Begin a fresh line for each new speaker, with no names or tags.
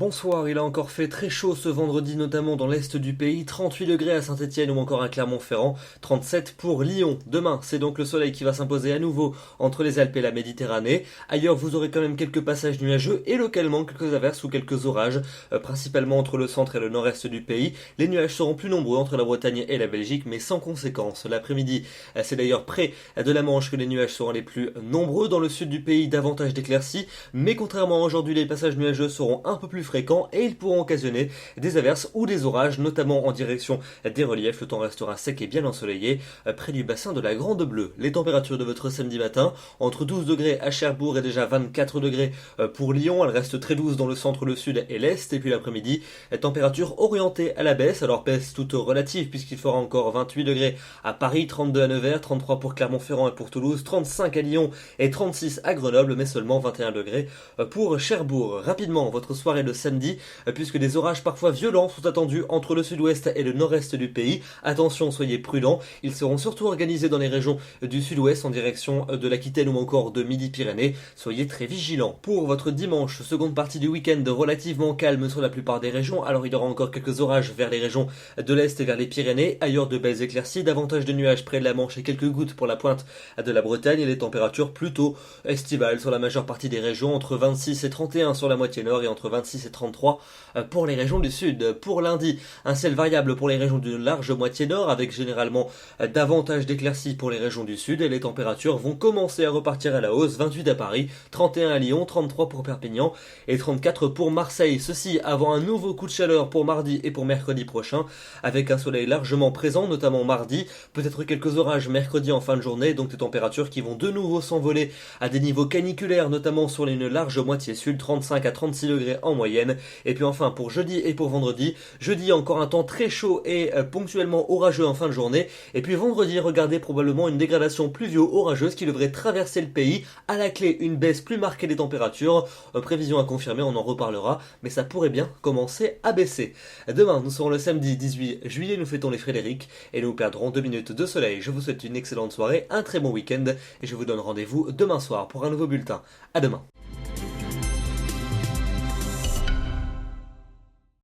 Bonsoir, il a encore fait très chaud ce vendredi, notamment dans l'est du pays, 38 degrés à Saint-Étienne ou encore à Clermont-Ferrand, 37 pour Lyon. Demain, c'est donc le soleil qui va s'imposer à nouveau entre les Alpes et la Méditerranée. Ailleurs, vous aurez quand même quelques passages nuageux et localement quelques averses ou quelques orages, principalement entre le centre et le nord-est du pays. Les nuages seront plus nombreux entre la Bretagne et la Belgique, mais sans conséquence. L'après-midi, c'est d'ailleurs près de la Manche que les nuages seront les plus nombreux. Dans le sud du pays, davantage d'éclaircies, mais contrairement à aujourd'hui, les passages nuageux seront un peu plus fréquents et ils pourront occasionner des averses ou des orages, notamment en direction des reliefs. Le temps restera sec et bien ensoleillé près du bassin de la Grande Bleue. Les températures de votre samedi matin, entre 12 degrés à Cherbourg et déjà 24 degrés pour Lyon. Elles restent très douces dans le centre, le sud et l'est. Et puis l'après-midi, température orientée à la baisse, alors baisse toute relative puisqu'il fera encore 28 degrés à Paris, 32 à Nevers, 33 pour Clermont-Ferrand et pour Toulouse, 35 à Lyon et 36 à Grenoble, mais seulement 21 degrés pour Cherbourg. Rapidement, votre soirée de samedi, puisque des orages parfois violents sont attendus entre le sud-ouest et le nord-est du pays. Attention, soyez prudents, ils seront surtout organisés dans les régions du sud-ouest en direction de l'Aquitaine ou encore de Midi-Pyrénées. Soyez très vigilants. Pour votre dimanche, seconde partie du week-end relativement calme sur la plupart des régions, alors il y aura encore quelques orages vers les régions de l'est et vers les Pyrénées, ailleurs de belles éclaircies, davantage de nuages près de la Manche et quelques gouttes pour la pointe de la Bretagne et les températures plutôt estivales sur la majeure partie des régions, entre 26 et 31 sur la moitié nord et entre 26 et 33 pour les régions du sud. Pour lundi, un ciel variable pour les régions d'une large moitié nord avec généralement davantage d'éclaircies pour les régions du sud et les températures vont commencer à repartir à la hausse, 28 à Paris, 31 à Lyon, 33 pour Perpignan et 34 pour Marseille. Ceci avant un nouveau coup de chaleur pour mardi et pour mercredi prochain avec un soleil largement présent, notamment mardi, peut-être quelques orages mercredi en fin de journée, donc des températures qui vont de nouveau s'envoler à des niveaux caniculaires, notamment sur une large moitié sud, 35 à 36 degrés en moyenne. Et puis enfin pour jeudi et pour vendredi, jeudi encore un temps très chaud et ponctuellement orageux en fin de journée, et puis vendredi, regardez probablement une dégradation pluvio-orageuse qui devrait traverser le pays, à la clé une baisse plus marquée des températures, prévision à confirmer, on en reparlera, mais ça pourrait bien commencer à baisser. Demain, nous serons le samedi 18 juillet, nous fêtons les Frédéric et nous perdrons 2 minutes de soleil. Je vous souhaite une excellente soirée, un très bon week-end et je vous donne rendez-vous demain soir pour un nouveau bulletin. À demain.